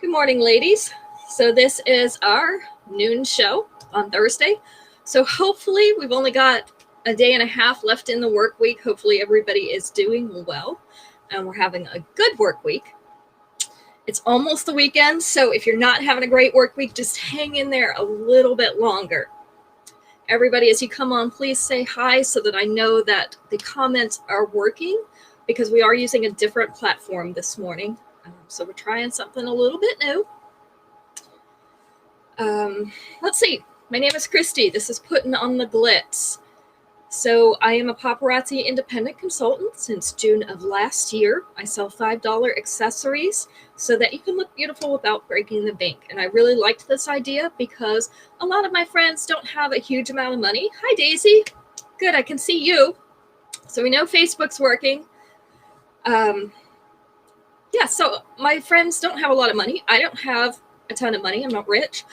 Good morning, ladies. So this is our noon show on Thursday. So hopefully we've only got a day and a half left in the work week. Hopefully everybody is doing well and we're having a good work week. It's almost the weekend, so if you're not having a great work week, just hang in there a little bit longer. Everybody, as you come on, please say hi so that I know that the comments are working, because we are using a different platform this morning. So we're trying something a little bit new. Let's see. My name is Christy. This is Putting on the Glitz. So I am a Paparazzi independent consultant since June of last year. I sell $5 accessories so that you can look beautiful without breaking the bank. And I really liked this idea because a lot of my friends don't have a huge amount of money. Hi, Daisy. Good, I can see you. So we know Facebook's working. Yeah, so my friends don't have a lot of money. I don't have a ton of money. I'm not rich.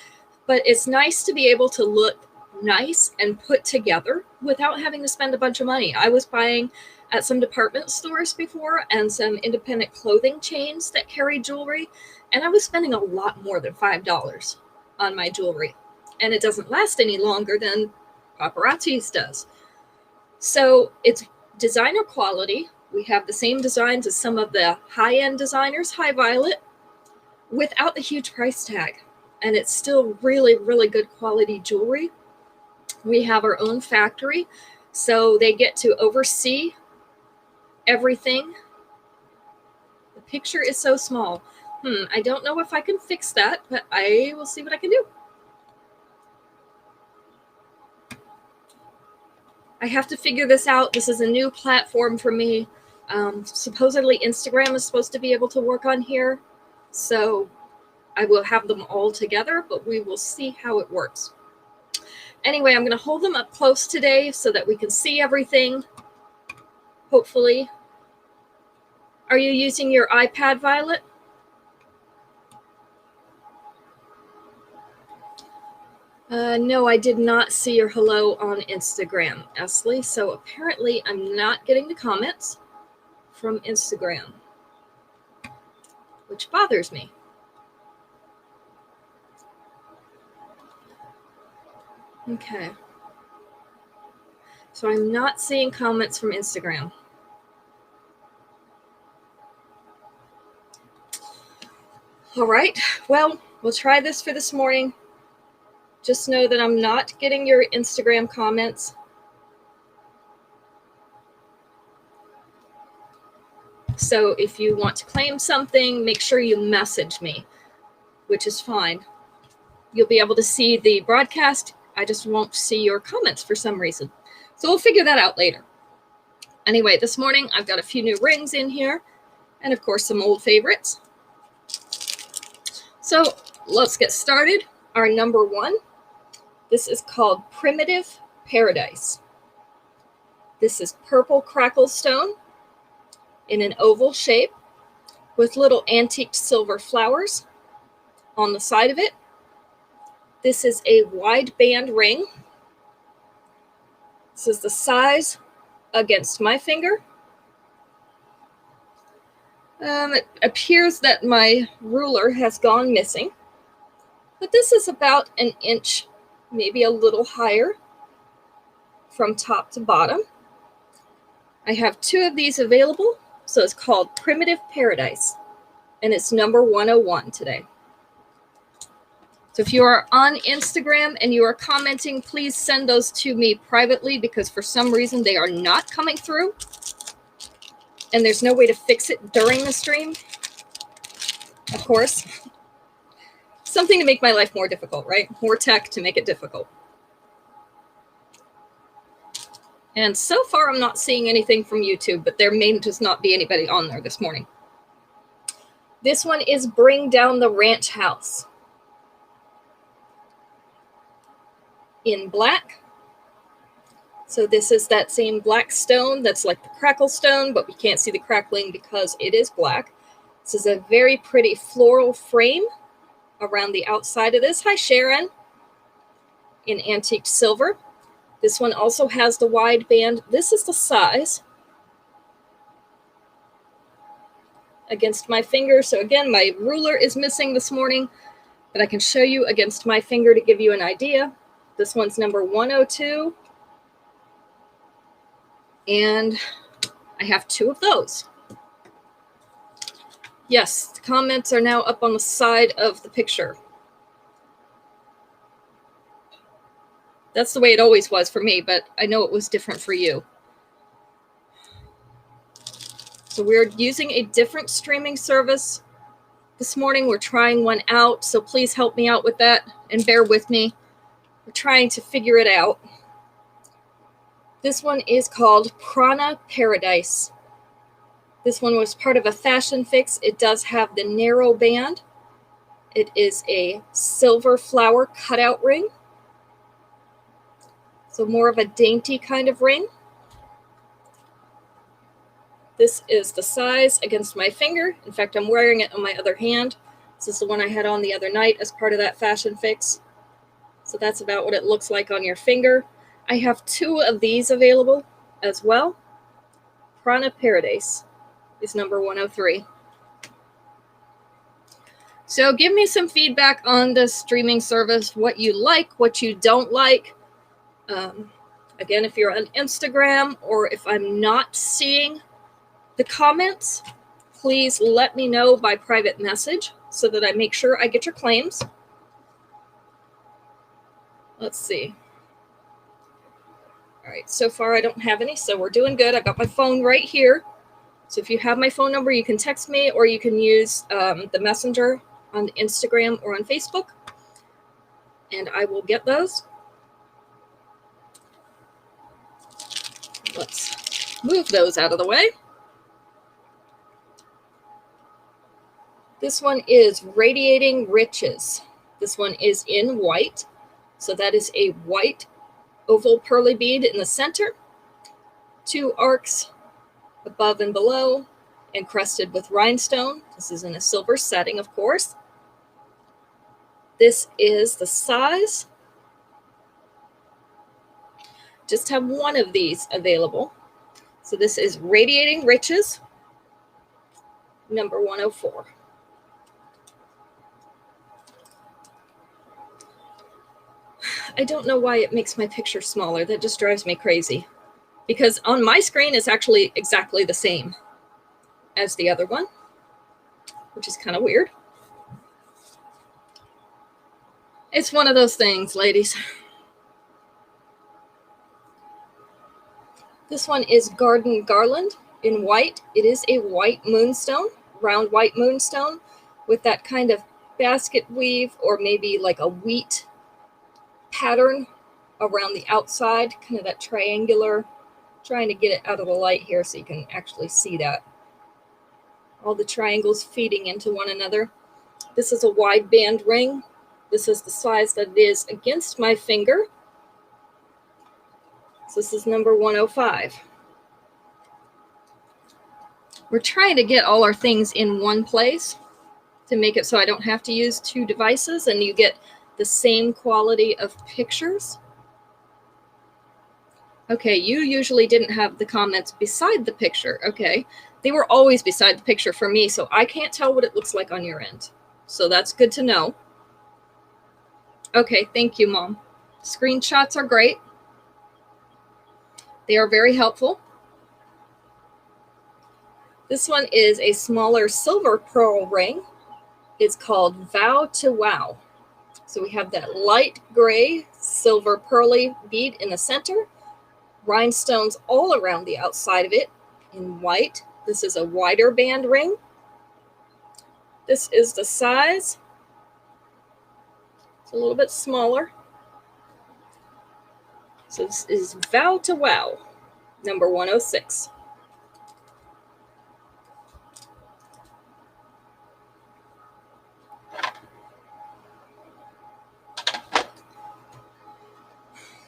But it's nice to be able to look nice and put together without having to spend a bunch of money. I was buying at some department stores before and some independent clothing chains that carry jewelry, and I was spending a lot more than $5 on my jewelry. And it doesn't last any longer than Paparazzi's does. So it's designer quality. We have the same designs as some of the high-end designers, High Violet, without the huge price tag. And it's still really, really good quality jewelry. We have our own factory, so they get to oversee everything. The picture is so small. I don't know if I can fix that, but I will see what I can do. I have to figure this out. This is a new platform for me. Supposedly Instagram is supposed to be able to work on here, so I will have them all together, but we will see how it works. Anyway, I'm going to hold them up close today so that we can see everything, hopefully. Are you using your iPad, Violet? No, I did not see your hello on Instagram, Esley, so apparently I'm not getting the comments from Instagram, which bothers me. Okay. So I'm not seeing comments from Instagram. All right. Well, we'll try this for this morning. Just know that I'm not getting your Instagram comments. So if you want to claim something, make sure you message me, which is fine. You'll be able to see the broadcast. I just won't see your comments for some reason. So we'll figure that out later. Anyway, this morning I've got a few new rings in here and of course some old favorites. So let's get started. Our number one, this is called Primitive Paradise. This is purple crackle stone in an oval shape with little antique silver flowers on the side of it. This is a wide band ring. This is the size against my finger. It appears that my ruler has gone missing, but this is about an inch, maybe a little higher from top to bottom. I have two of these available, so it's called Primitive Paradise, and it's number 101 today. So if you are on Instagram and you are commenting, please send those to me privately because for some reason they are not coming through. And there's no way to fix it during the stream. Of course. Something to make my life more difficult, right? More tech to make it difficult. And so far I'm not seeing anything from YouTube, but there may just not be anybody on there this morning. This one is Bring Down the Ranch House. In black. So this is that same black stone that's like the crackle stone, but we can't see the crackling because it is black. This is a very pretty floral frame around the outside of this. Hi, Sharon. In antique silver. This one also has the wide band. This is the size. against my finger. So again, my ruler is missing this morning, but I can show you against my finger to give you an idea. This one's number 102. And I have 2 of those. Yes, the comments are now up on the side of the picture. That's the way it always was for me, but I know it was different for you. So we're using a different streaming service this morning. We're trying one out, so please help me out with that and bear with me. We're trying to figure it out. This one is called Prana Paradise. This one was part of a fashion fix. It does have the narrow band. It is a silver flower cutout ring. So more of a dainty kind of ring. This is the size against my finger. In fact, I'm wearing it on my other hand. This is the one I had on the other night as part of that fashion fix. So that's about what it looks like on your finger. I have 2 of these available as well. Prana Paradise is number 103. So give me some feedback on the streaming service, what you like, what you don't like. Again, if you're on Instagram or if I'm not seeing the comments, please let me know by private message so that I make sure I get your claims. Let's see. All right, so far I don't have any, so we're doing good. I've got my phone right here. So if you have my phone number, you can text me or you can use the messenger on Instagram or on Facebook, and I will get those. Let's move those out of the way. This one is Radiating Riches. This one is in white. So that is a white oval pearly bead in the center, 2 arcs above and below, encrusted with rhinestone. This is in a silver setting, of course. This is the size. Just have 1 of these available. So this is Radiating Riches, number 104. I don't know why it makes my picture smaller. That just drives me crazy. Because on my screen, it's actually exactly the same as the other one, which is kind of weird. It's one of those things, ladies. This one is Garland in white. It is a white moonstone, round white moonstone with that kind of basket weave or maybe like a wheat pattern around the outside, kind of that triangular. Trying to get it out of the light here so you can actually see that. All the triangles feeding into one another. This is a wide band ring. This is the size that it is against my finger. So this is number 105. We're trying to get all our things in one place to make it so I don't have to use 2 devices and you get the same quality of pictures. Okay, you usually didn't have the comments beside the picture. Okay, they were always beside the picture for me, so I can't tell what it looks like on your end. So that's good to know. Okay, thank you, Mom. Screenshots are great. They are very helpful. This one is a smaller silver pearl ring. It's called Vow to Wow. So we have that light gray silver pearly bead in the center, rhinestones all around the outside of it in white. This is a wider band ring. This is the size. It's a little bit smaller. So this is Vow to Wow, number 106.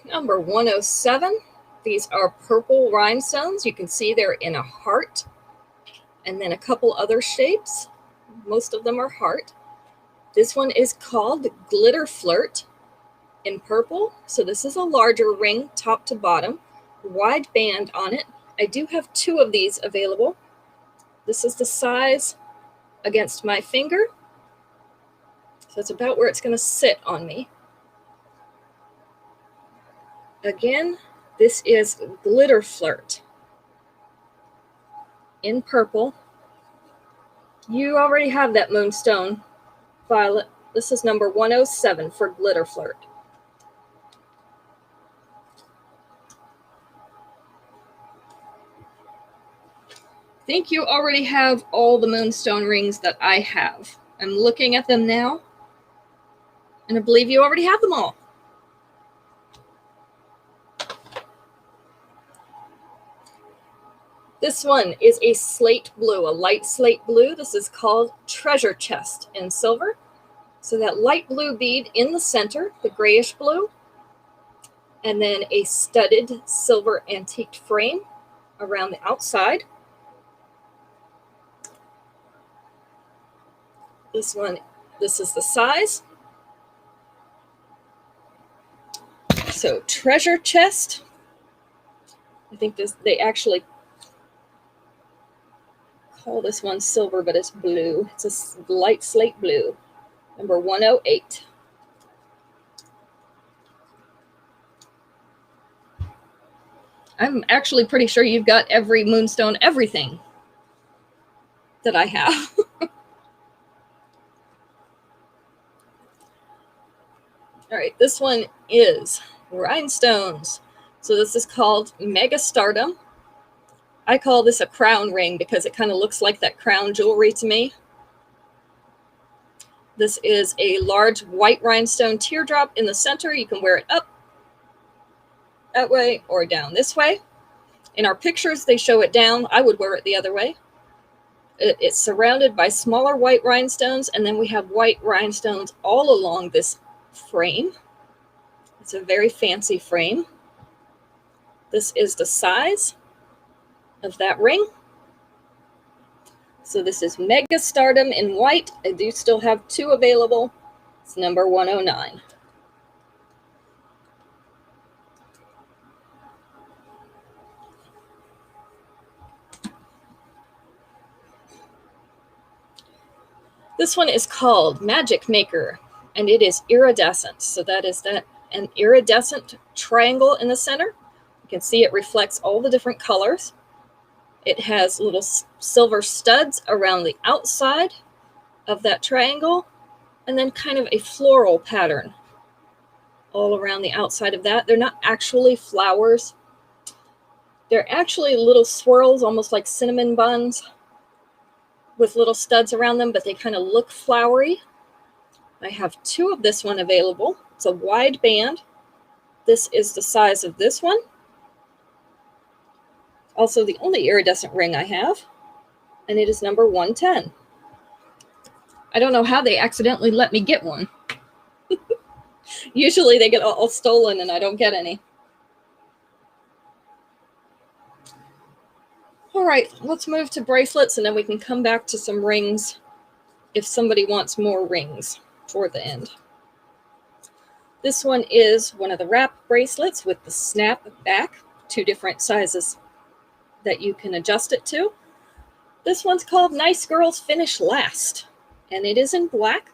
Number 107. These are purple rhinestones. You can see they're in a heart and then a couple other shapes. Most of them are heart. This one is called Glitter Flirt in purple. So this is a larger ring, top to bottom, wide band on it. I do have 2 of these available. This is the size against my finger. So it's about where it's going to sit on me. Again, this is Glitter Flirt in purple. You already have that Moonstone Violet. This is number 107 for Glitter Flirt. I think you already have all the Moonstone rings that I have. I'm looking at them now, and I believe you already have them all. This one is a slate blue, a light slate blue. This is called Treasure Chest in silver. So that light blue bead in the center, the grayish blue, and then a studded silver antique frame around the outside. This one, this is the size. So Treasure Chest. I think they actually call this one silver, but it's blue. It's a light slate blue, number 108. I'm actually pretty sure you've got every Moonstone, everything that I have. All right, this one is rhinestones. So this is called Megastardom. I call this a crown ring because it kind of looks like that crown jewelry to me. This is a large white rhinestone teardrop in the center. You can wear it up that way or down this way. In our pictures, they show it down. I would wear it the other way. It's surrounded by smaller white rhinestones, and then we have white rhinestones all along this frame. It's a very fancy frame. This is the size of that ring. So this is Megastardom in white. I do still have two available. It's number 109. This one is called Magic Maker, and it is iridescent. So that is an iridescent triangle in the center. You can see it reflects all the different colors. It has little silver studs around the outside of that triangle, and then kind of a floral pattern all around the outside of that. They're not actually flowers. They're actually little swirls, almost like cinnamon buns, with little studs around them, but they kind of look flowery. I have two of this one available. It's a wide band. This is the size of this one. Also the only iridescent ring I have, and it is number 110. I don't know how they accidentally let me get one. Usually they get all stolen and I don't get any. All right, let's move to bracelets, and then we can come back to some rings if somebody wants more rings toward the end. This one is one of the wrap bracelets with the snap back, two different sizes that you can adjust it to. This one's called Nice Girls Finish Last, and it is in black.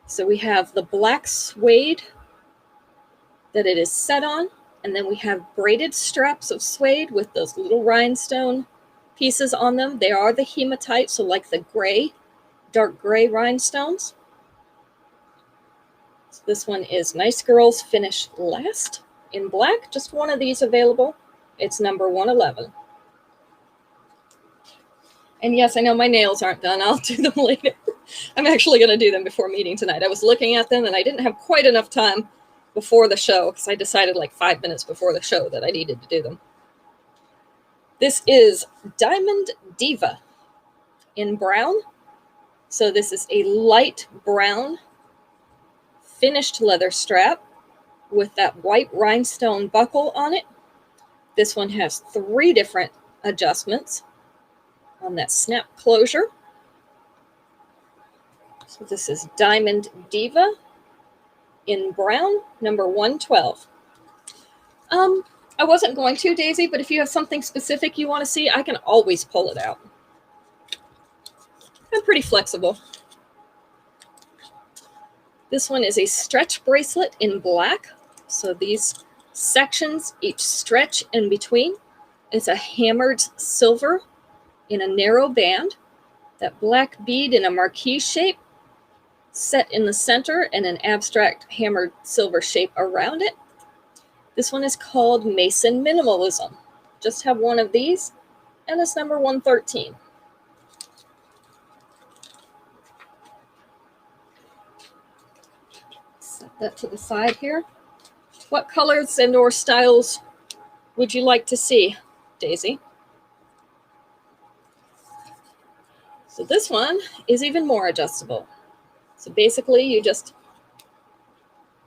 So we have the black suede that it is set on, and then we have braided straps of suede with those little rhinestone pieces on them. They are the hematite, so like the gray, dark gray rhinestones. So this one is Nice Girls Finish Last in black. Just one of these available. It's number 111. And yes, I know my nails aren't done. I'll do them later. I'm actually going to do them before meeting tonight. I was looking at them and I didn't have quite enough time before the show because I decided like 5 minutes before the show that I needed to do them. This is Diamond Diva in brown. So this is a light brown finished leather strap with that white rhinestone buckle on it. This one has 3 different adjustments on that snap closure. So this is Diamond Diva in brown, number 112. I wasn't going to, Daisy, but if you have something specific you want to see, I can always pull it out. and pretty flexible. This one is a stretch bracelet in black. So these sections each stretch in between. It's a hammered silver in a narrow band. That black bead in a marquise shape set in the center and an abstract hammered silver shape around it. This one is called Mason Minimalism. Just have one of these, and it's number 113. Set that to the side here. What colors and or styles would you like to see, Daisy? So this one is even more adjustable. So basically you just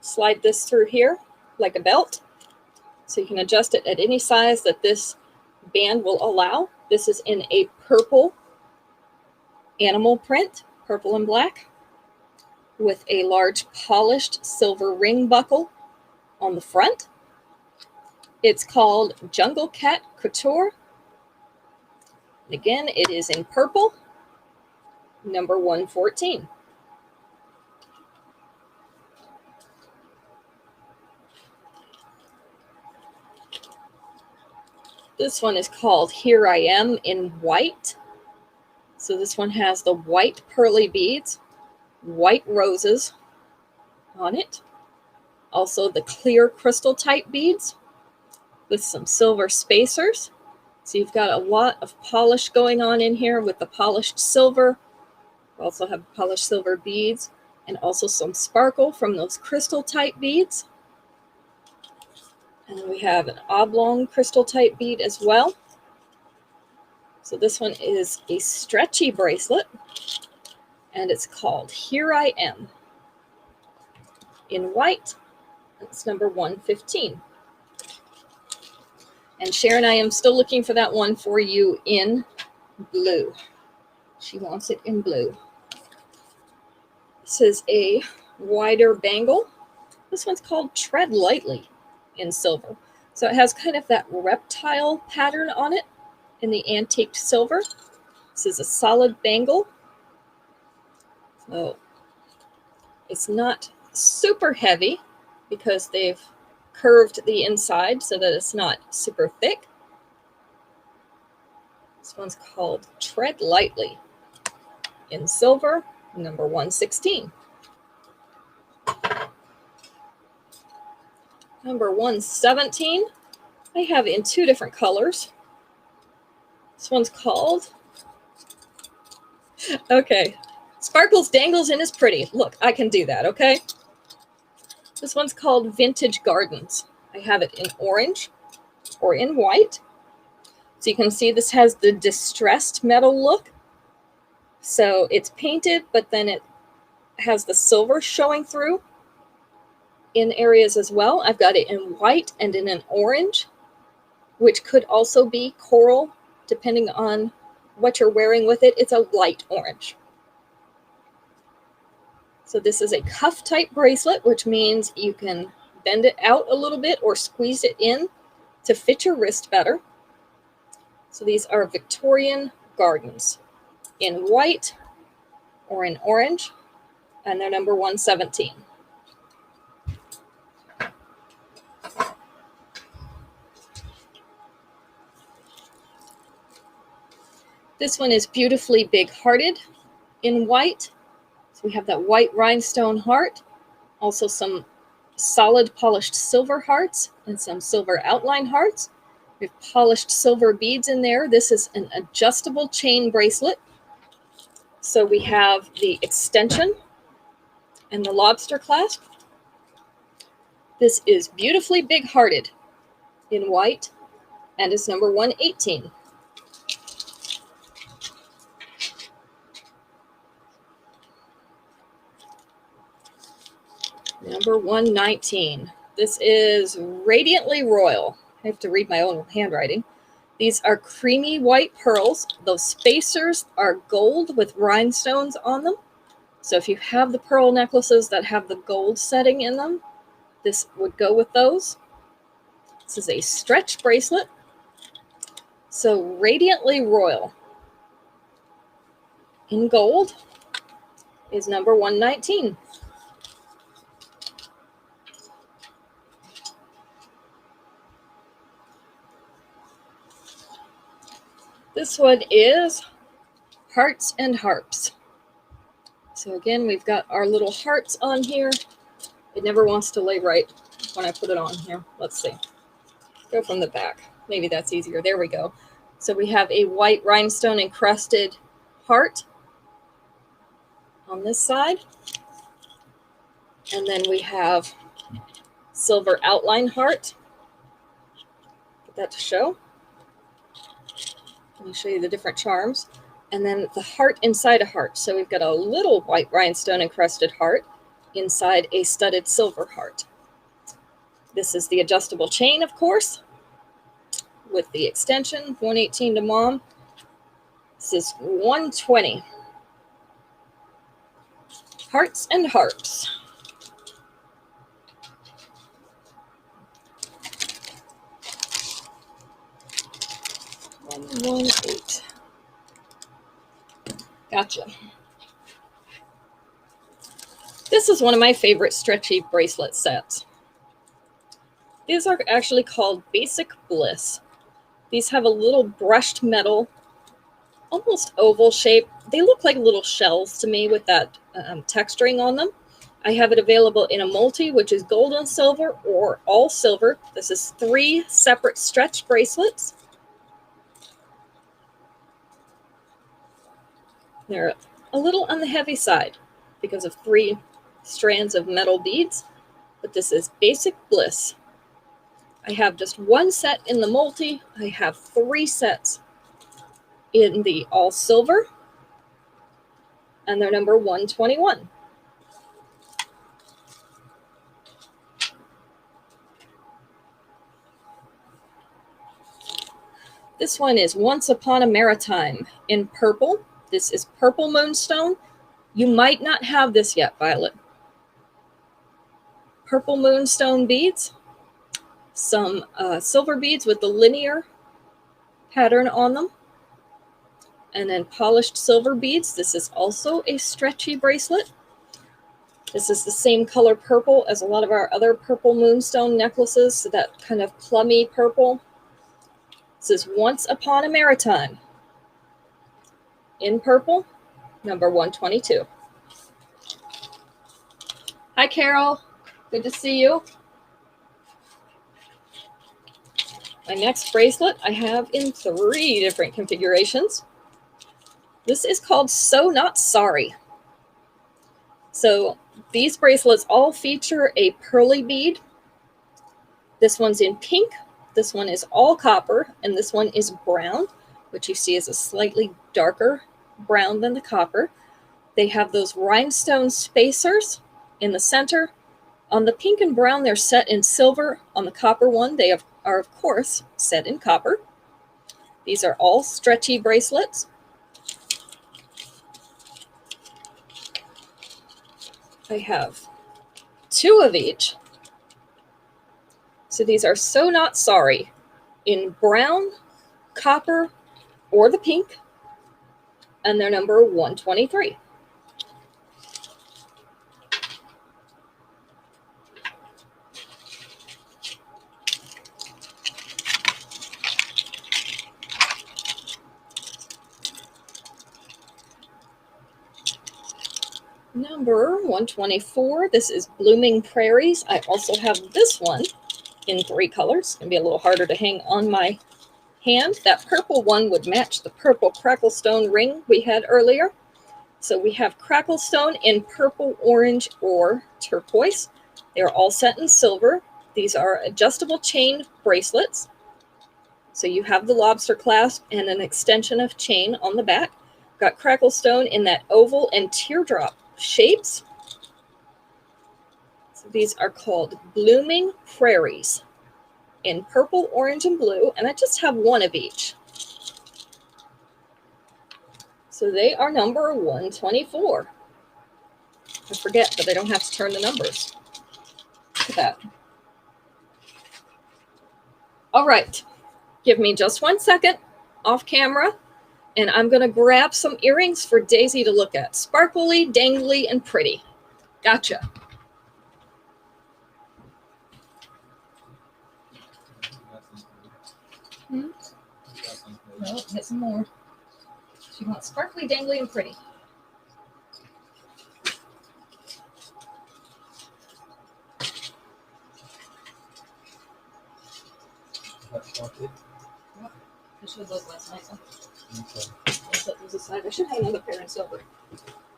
slide this through here like a belt. So you can adjust it at any size that this band will allow. This is in a purple animal print, purple and black, with a large polished silver ring buckle on the front. It's called Jungle Cat Couture. And again, it is in purple, number 114. This one is called Here I Am in white. So this one has the white pearly beads, white roses on it. Also the clear crystal type beads with some silver spacers. So you've got a lot of polish going on in here with the polished silver. We also have polished silver beads and also some sparkle from those crystal type beads. And then we have an oblong crystal type bead as well. So this one is a stretchy bracelet, and it's called Here I Am in white. It's number 115. And Sharon, I am still looking for that one for you in blue. She wants it in blue. This is a wider bangle. This one's called Tread Lightly in silver. So it has kind of that reptile pattern on it in the antiqued silver. This is a solid bangle. So it's not super heavy because they've curved the inside so that it's not super thick. This one's called Tread Lightly in silver, number 116. Number 117, I have in two different colors. This one's called, okay, Sparkles, Dangles, and is Pretty. Look, I can do that, okay? This one's called Vintage Gardens. I have it in orange or in white. So you can see this has the distressed metal look. So it's painted, but then it has the silver showing through in areas as well. I've got it in white and in an orange, which could also be coral, depending on what you're wearing with it. It's a light orange. So this is a cuff type bracelet, which means you can bend it out a little bit or squeeze it in to fit your wrist better. So these are Victorian Gardens in white or in orange, and they're number 117. This one is Beautifully Big Hearted in white. So we have that white rhinestone heart, also some solid polished silver hearts and some silver outline hearts. We have polished silver beads in there. This is an adjustable chain bracelet. So we have the extension and the lobster clasp. This is Beautifully Big Hearted in white, and it's number 118. Number 119. This is Radiantly Royal. I have to read my own handwriting. These are creamy white pearls. Those spacers are gold with rhinestones on them. So if you have the pearl necklaces that have the gold setting in them, this would go with those. This is a stretch bracelet. So Radiantly Royal in gold is number 119. This one is Hearts and Harps. So again, we've got our little hearts on here. It never wants to lay right when I put it on here. Let's see. Go from the back. Maybe that's easier. There we go. So we have a white rhinestone encrusted heart on this side. And then we have silver outline heart. Get that to show. Let me show you the different charms. And then the heart inside a heart. So we've got a little white rhinestone encrusted heart inside a studded silver heart. This is the adjustable chain, of course, with the extension, 118 to mom. This is 120. Hearts and Harps. $118. Gotcha. This is one of my favorite stretchy bracelet sets. These are actually called Basic Bliss. These have a little brushed metal, almost oval shape. They look like little shells to me with that texturing on them. I have it available in a multi, which is gold and silver, or all silver. This is 3 separate stretch bracelets. They're a little on the heavy side because of 3 strands of metal beads, but this is Basic Bliss. I have just 1 set in the multi. I have 3 sets in the all silver, and they're number 121. This one is Once Upon a Maritime in purple. This is purple moonstone. You might not have this yet, Violet. Purple moonstone beads, some silver beads with the linear pattern on them, and then polished silver beads. This is also a stretchy bracelet. This is the same color purple as a lot of our other purple moonstone necklaces, so that kind of plummy purple. This is Once Upon a Maritime in purple, number 122. Hi, Carol. Good to see you. My next bracelet I have in 3 different configurations. This is called So Not Sorry. So these bracelets all feature a pearly bead. This one's in pink. This one is all copper, and this one is brown, which you see is a slightly darker brown than the copper. They have those rhinestone spacers in the center. On the pink and brown, they're set in silver. On the copper one, they are, of course, set in copper. These are all stretchy bracelets. I have 2 of each. So these are So Not Sorry in brown, copper, or the pink, and they're number 123. Number 124, this is Blooming Prairies. I also have this one in 3 colors. It's going to be a little harder to hang on my hand. That purple one would match the purple cracklestone ring we had earlier. So we have cracklestone in purple, orange, or turquoise. They're all set in silver. These are adjustable chain bracelets. So you have the lobster clasp and an extension of chain on the back. Got cracklestone in that oval and teardrop shapes. So these are called Blooming Prairies in purple, orange, and blue, and I just have 1 of each. So they are number 124. I forget that I don't have to turn the numbers. Look at that. All right. Give me just 1 second off camera. And I'm going to grab some earrings for Daisy to look at. Sparkly, dangly, and pretty. Gotcha. No, get some more. She wants sparkly, dangly, and pretty. I showed those last night. Okay. I'll set those aside. I should have another pair in silver.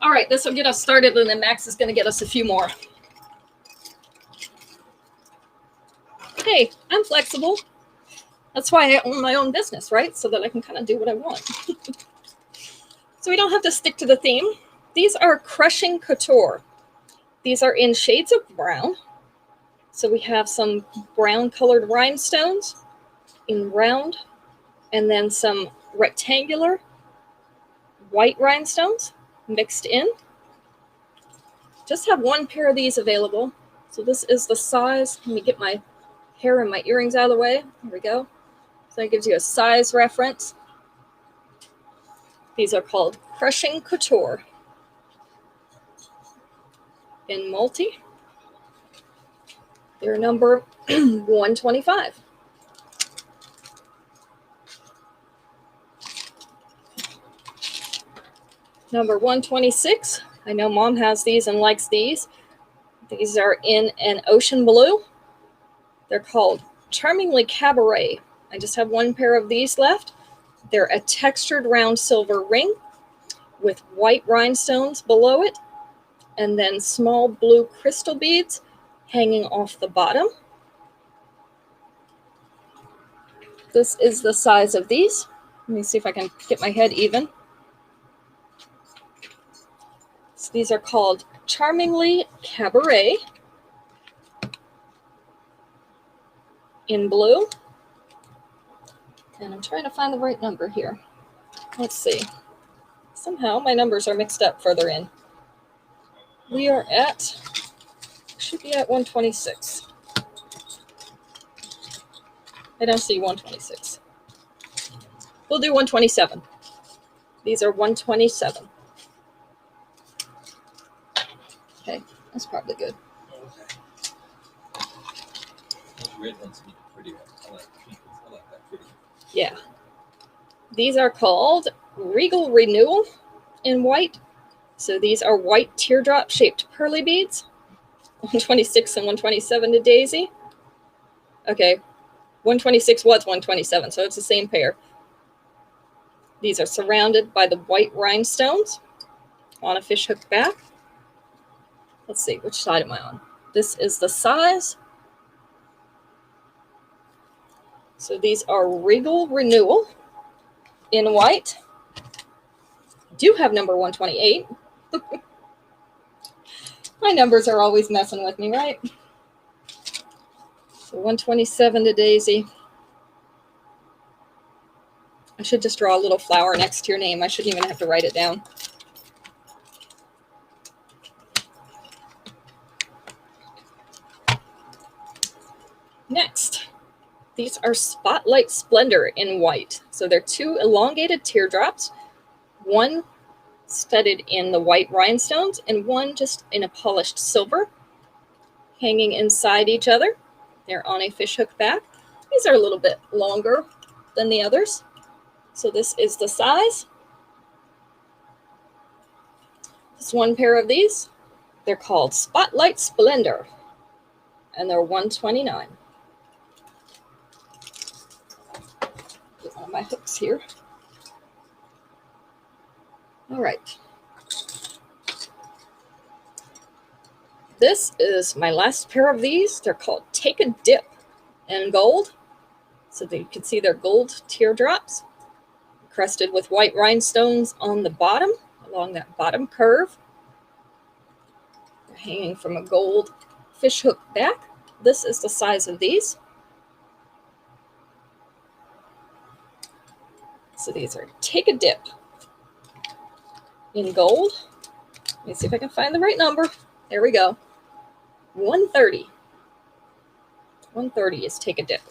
All right, this will get us started, and then Max is going to get us a few more. Hey, I'm flexible. That's why I own my own business, right? So that I can kind of do what I want. So we don't have to stick to the theme. These are Crushing Couture. These are in shades of brown. So we have some brown colored rhinestones in round, and then some rectangular white rhinestones mixed in. Just have one pair of these available. So this is the size. Let me get my hair and my earrings out of the way. There we go. So that gives you a size reference. These are called Crushing Couture in multi. They're number 125. Number 126. I know Mom has these and likes these. These are in an ocean blue. They're called Charmingly Cabaret. I just have one pair of these left. They're a textured round silver ring with white rhinestones below it, and then small blue crystal beads hanging off the bottom. This is the size of these. Let me see if I can get my head even. So these are called Charmingly Cabaret in blue. And I'm trying to find the right number here. Let's see. Somehow my numbers are mixed up further in. We are at, should be at 126. I don't see 126. We'll do 127. These are 127. Okay, that's probably good. Those red ones look pretty. I like pink. I like that pretty. Yeah. These are called Regal Renewal in white. So these are white teardrop shaped pearly beads. 126 and 127 to Daisy. Okay, 126 was 127, so it's the same pair. These are surrounded by the white rhinestones on a fishhook back. Let's see, which side am I on? This is the size. So these are Regal Renewal in white. I do have number 128. My numbers are always messing with me, right? So 127 to Daisy. I should just draw a little flower next to your name. I shouldn't even have to write it down. Next, these are Spotlight Splendor in white. So they're two elongated teardrops, one studded in the white rhinestones and one just in a polished silver, hanging inside each other. They're on a fishhook back. These are a little bit longer than the others. So this is the size. Just one pair of these. They're called Spotlight Splendor, and they're 129. Get one of my hooks here. All right. This is my last pair of these. They're called Take a Dip in gold. So that you can see they're gold teardrops, crusted with white rhinestones on the bottom, along that bottom curve. They're hanging from a gold fishhook back. This is the size of these. So these are Take a Dip in gold. Let me see if I can find the right number. There we go. 130. 130 is Take a Dip.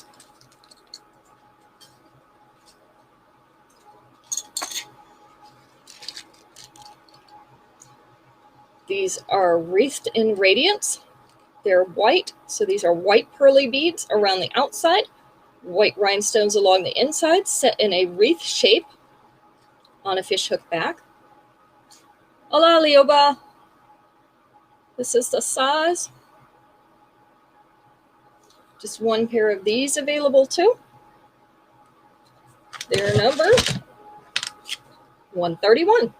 These are wreathed in radiance. They're white, so these are white pearly beads around the outside, white rhinestones along the inside, set in a wreath shape on a fishhook back. Hola, Leoba. This is the size. Just one pair of these available too. They're number 131.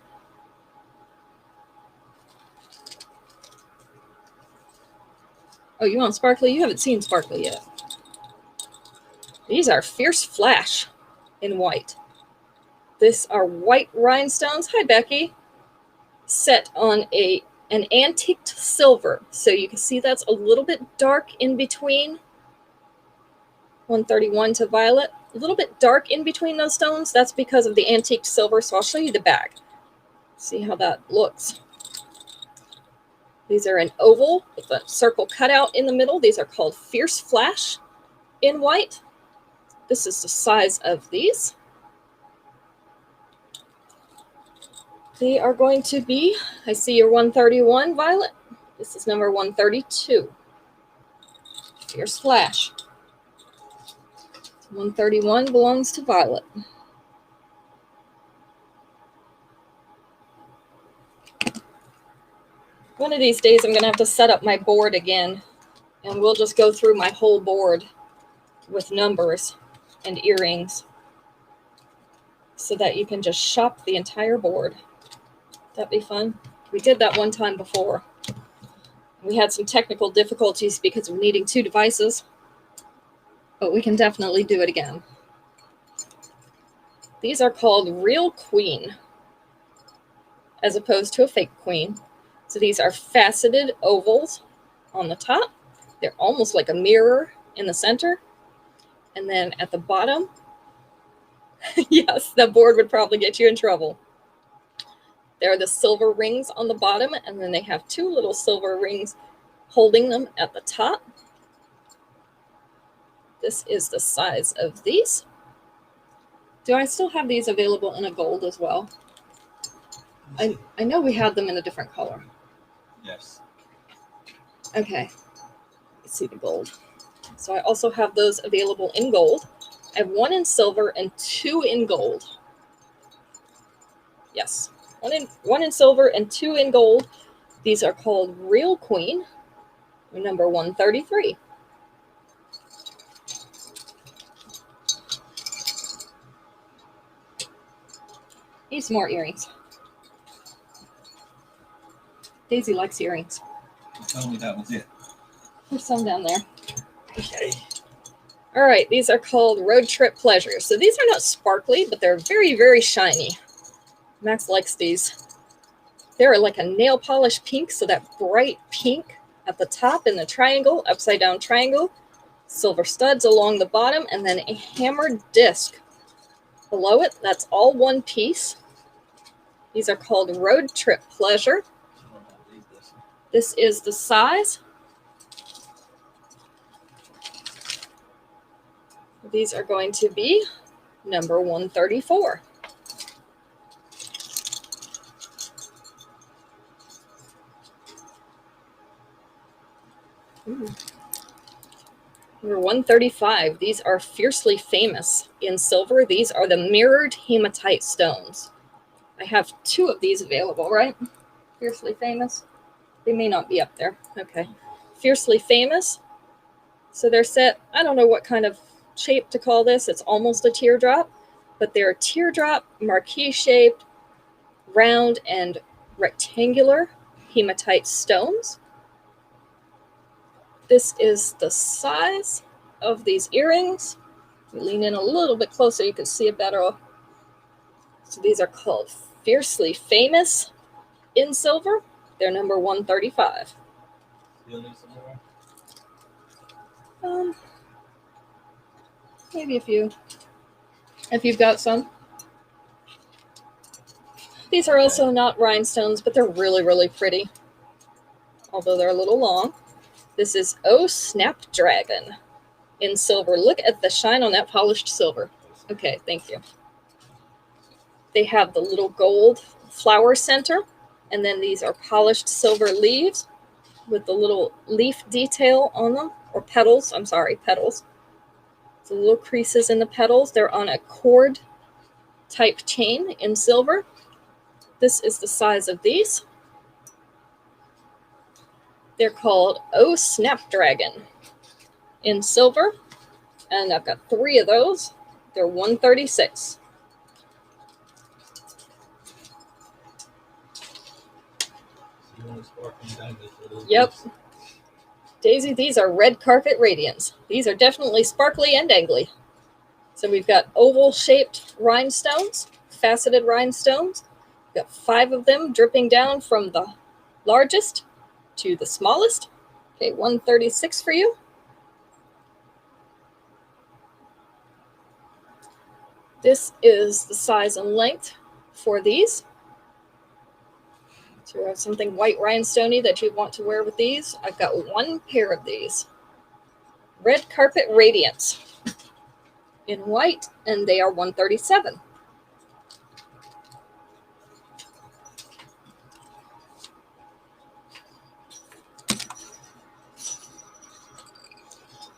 Oh, you want sparkly? You haven't seen sparkly yet. These are Fierce Flash in white. These are white rhinestones. Hi, Becky. Set on an antiqued silver. So you can see that's a little bit dark in between 131 to violet. A little bit dark in between those stones. That's because of the antique silver. So I'll show you the back. See how that looks. These are an oval with a circle cutout in the middle. These are called Fierce Flash in white. This is the size of these. They are going to be, I see your 131, Violet. This is number 132. Fierce Flash. 131 belongs to Violet. One of these days I'm going to have to set up my board again, and we'll just go through my whole board with numbers and earrings so that you can just shop the entire board. That'd be fun. We did that one time before. We had some technical difficulties because of needing 2 devices, but we can definitely do it again. These are called Real Queen, as opposed to a fake queen. So these are faceted ovals on the top. They're almost like a mirror in the center. And then at the bottom, yes, that board would probably get you in trouble. There are the silver rings on the bottom, and then they have 2 little silver rings holding them at the top. This is the size of these. Do I still have these available in a gold as well? I know we had them in a different color. Yes. Okay. Let's see the gold. So I also have those available in gold. I have 1 in silver and 2 in gold. Yes. One in silver and 2 in gold. These are called Real Queen. Number 133. Need some more earrings. Daisy likes earrings. Tell me that was it. There's some down there. Okay. All right, these are called Road Trip Pleasures. So these are not sparkly, but they're very, very shiny. Max likes these. They're like a nail polish pink, so that bright pink at the top in the triangle, upside down triangle, silver studs along the bottom, and then a hammered disc below it. That's all one piece. These are called Road Trip Pleasure. This is the size. These are going to be number 134. Number 135. These are Fiercely Famous in silver. These are the mirrored hematite stones. I have 2 of these available, right? Fiercely Famous. They may not be up there. Okay. Fiercely Famous. So they're set, I don't know what kind of shape to call this. It's almost a teardrop, but they're teardrop, marquee shaped, round and rectangular hematite stones. This is the size of these earrings. We lean in a little bit closer, you can see it better. So these are called Fiercely Famous in silver. They're number 135. You'll need some more? Maybe a few. If you've got some. These are also not rhinestones, but they're really, really pretty. Although they're a little long. This is Oh Snapdragon in silver. Look at the shine on that polished silver. Okay, thank you. They have the little gold flower center, And then these are polished silver leaves with the little leaf detail on them, or petals, I'm sorry, petals. The little creases in the petals. They're on a cord type chain in silver. This is the size of these. They're called Oh Snapdragon in silver, and I've got 3 of those. They're $136. Yep. Daisy, these are red carpet radiance. These are definitely sparkly and angly. So we've got oval shaped rhinestones, faceted rhinestones. We've got 5 of them dripping down from the largest to the smallest. Okay, $136 for you. This is the size and length for these. So you have something white rhinestoney that you want to wear with these. I've got 1 pair of these. Red Carpet Radiance in white, and they are $137.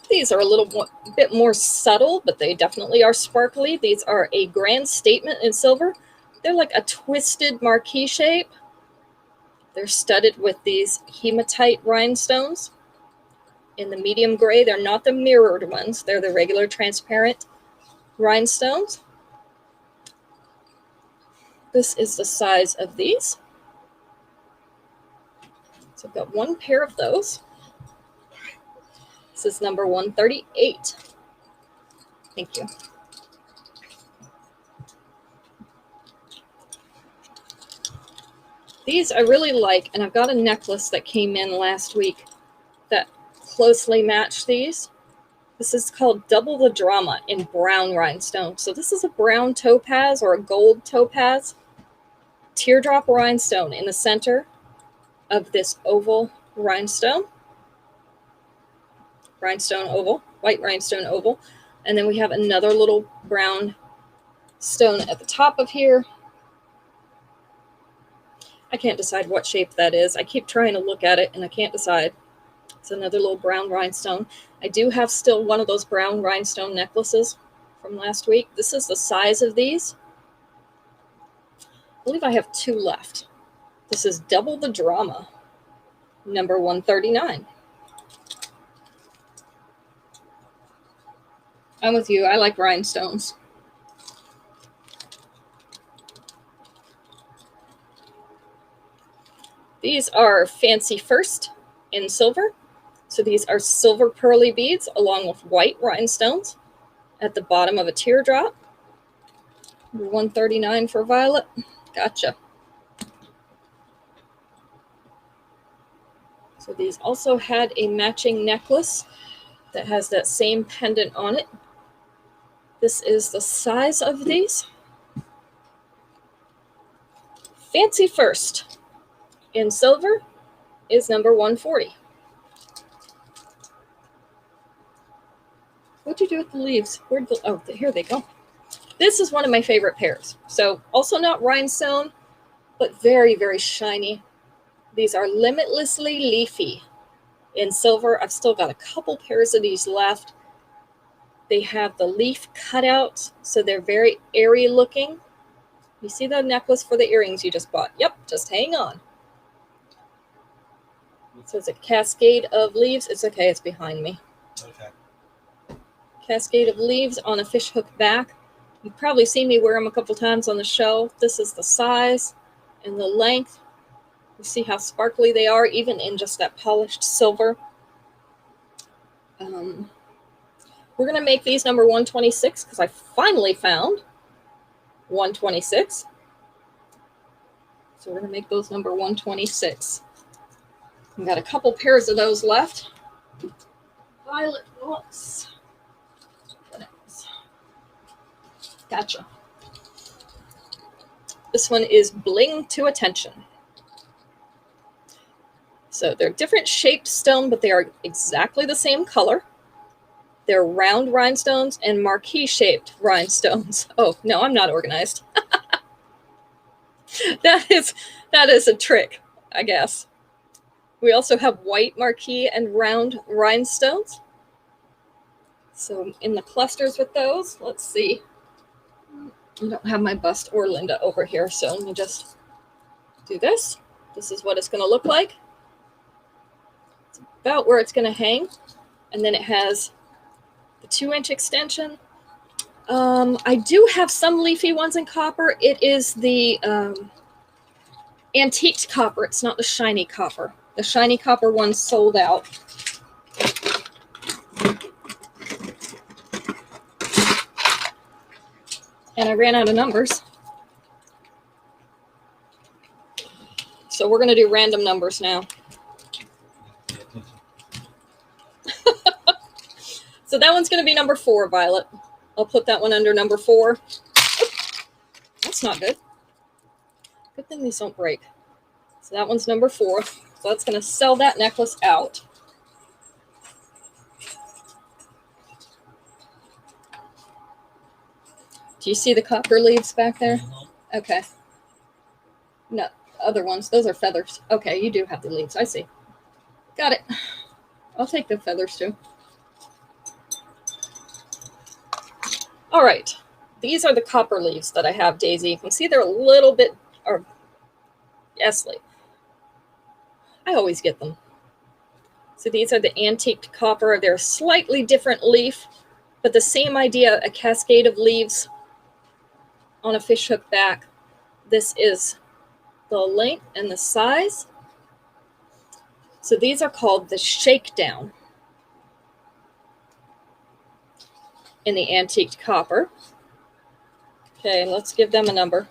These are a little bit more subtle, but they definitely are sparkly. These are a grand statement in silver. They're like a twisted marquee shape. They're studded with these hematite rhinestones in the medium gray. They're not the mirrored ones. They're the regular transparent rhinestones. This is the size of these. So I've got 1 pair of those. This is number 138. Thank you. These I really like, and I've got a necklace that came in last week that closely matched these. This is called Double the Drama in brown rhinestone. So this is a brown topaz or a gold topaz. Teardrop rhinestone in the center of this oval rhinestone. Rhinestone oval, white rhinestone oval. And then we have another little brown stone at the top of here. I can't decide what shape that is. I keep trying to look at it and I can't decide. It's another little brown rhinestone. I do have still one of those brown rhinestone necklaces from last week. This is the size of these. I believe I have 2 left. This is Double the Drama, number 139. I'm with you. I like rhinestones. These are Fancy First in silver. So these are silver pearly beads along with white rhinestones at the bottom of a teardrop. Number 139 for Violet. Gotcha. So these also had a matching necklace that has that same pendant on it. This is the size of these. Fancy First in silver is number 140. What'd you do with the leaves? Where'd the, oh, here they go. This is one of my favorite pairs. So also not rhinestone, but very, very shiny. These are Limitlessly Leafy in silver. I've still got a couple pairs of these left. They have the leaf cutouts, so they're very airy looking. You see the necklace for the earrings you just bought? Yep, just hang on. So it's a Cascade of Leaves. It's okay, it's behind me. Okay. Cascade of Leaves on a fishhook back. You've probably seen me wear them a couple times on the show. This is the size and the length. You see how sparkly they are, even in just that polished silver. We're going to make these number 126 because I finally found 126. So we're going to make those number 126. We've got a couple pairs of those left. Violet books. Gotcha. This one is Bling to Attention. So they're different shaped stone, but they are exactly the same color. They're round rhinestones and marquee shaped rhinestones. Oh, no, I'm not organized. That That is a trick, I guess. We also have white marquee and round rhinestones. So in the clusters with those, let's see. I don't have my bust or Linda over here, so let me just do this. This is what it's going to look like. It's about where it's going to hang. And then it has the 2-inch extension. I do have some leafy ones in copper. It is the antiqued copper. It's not the shiny copper. The shiny copper one sold out. And I ran out of numbers. So we're going to do random numbers now. So that one's going to be number 4, Violet. I'll put that one under number 4. That's not good. Good thing these don't break. So that one's number 4. So that's going to sell that necklace out. Do you see the copper leaves back there? Okay. No, other ones. Those are feathers. Okay, you do have the leaves. I see. Got it. I'll take the feathers too. All right. These are the copper leaves that I have, Daisy. You can see they're a little bit, or Esley. I always get them. So these are the antiqued copper. They're a slightly different leaf, but the same idea, a cascade of leaves on a fishhook back. This is the length and the size. So these are called the shakedown in the antiqued copper. Okay, let's give them a number.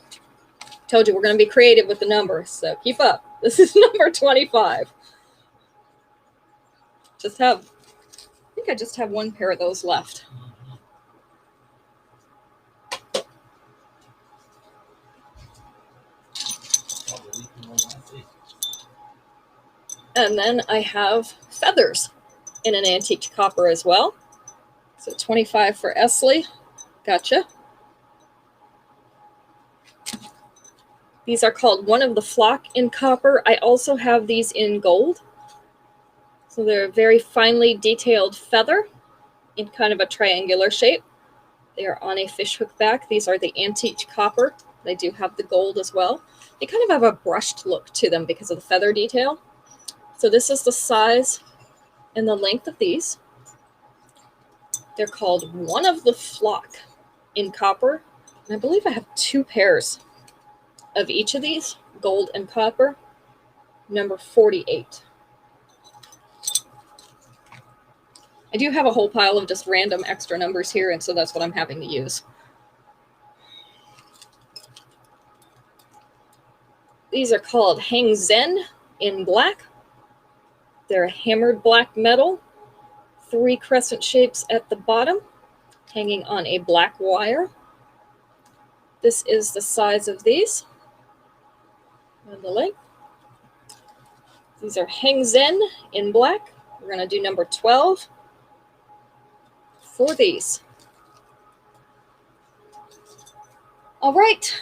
Told you we're going to be creative with the numbers, so keep up. This is number 25. I think I just have one pair of those left. And then I have feathers in an antique copper as well. So 25 for Esley. Gotcha. These are called One of the Flock in copper. I also have these in gold. So they're a very finely detailed feather in kind of a triangular shape. They are on a fishhook back. These are the antique copper. They do have the gold as well. They kind of have a brushed look to them because of the feather detail. So this is the size and the length of these. They're called One of the Flock in copper. And I believe I have 2 pairs of each of these, gold and copper, number 48. I do have a whole pile of just random extra numbers here, and so that's what I'm having to use. These are called Hang Zen in black. They're hammered black metal, 3 crescent shapes at the bottom, hanging on a black wire. This is the size of these and the length. These are Hang Zen in black. We're going to do number 12 for these. All right,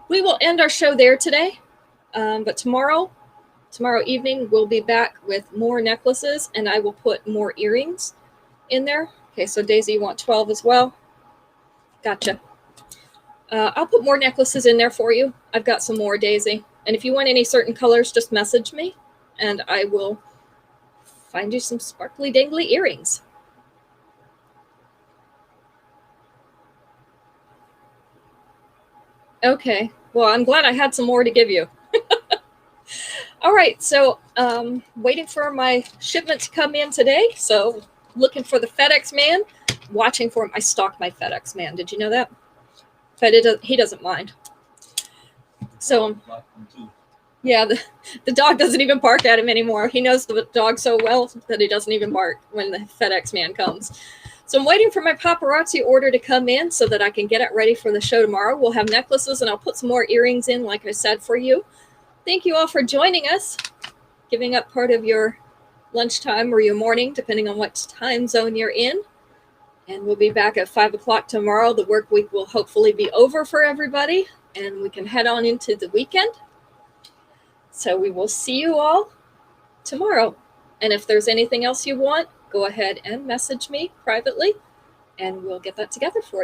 we will end our show there today, but tomorrow evening we'll be back with more necklaces, and I will put more earrings in there. Okay, so Daisy, you want 12 as well? Gotcha. I'll put more necklaces in there for you. I've got some more, Daisy. And if you want any certain colors, just message me, and I will find you some sparkly dangly earrings. Okay, well, I'm glad I had some more to give you. All right, so waiting for my shipment to come in today. So looking for the FedEx man, watching for him. I stalked my FedEx man. Did you know that? But he doesn't mind. So yeah, the dog doesn't even bark at him anymore. He knows the dog so well that he doesn't even bark when the FedEx man comes. So I'm waiting for my paparazzi order to come in so that I can get it ready for the show tomorrow. We'll have necklaces, and I'll put some more earrings in, like I said, for you. Thank you all for joining us, giving up part of your lunchtime or your morning, depending on what time zone you're in. And we'll be back at 5 o'clock tomorrow. The work week will hopefully be over for everybody, and we can head on into the weekend. So we will see you all tomorrow. And if there's anything else you want, go ahead and message me privately, and we'll get that together for you.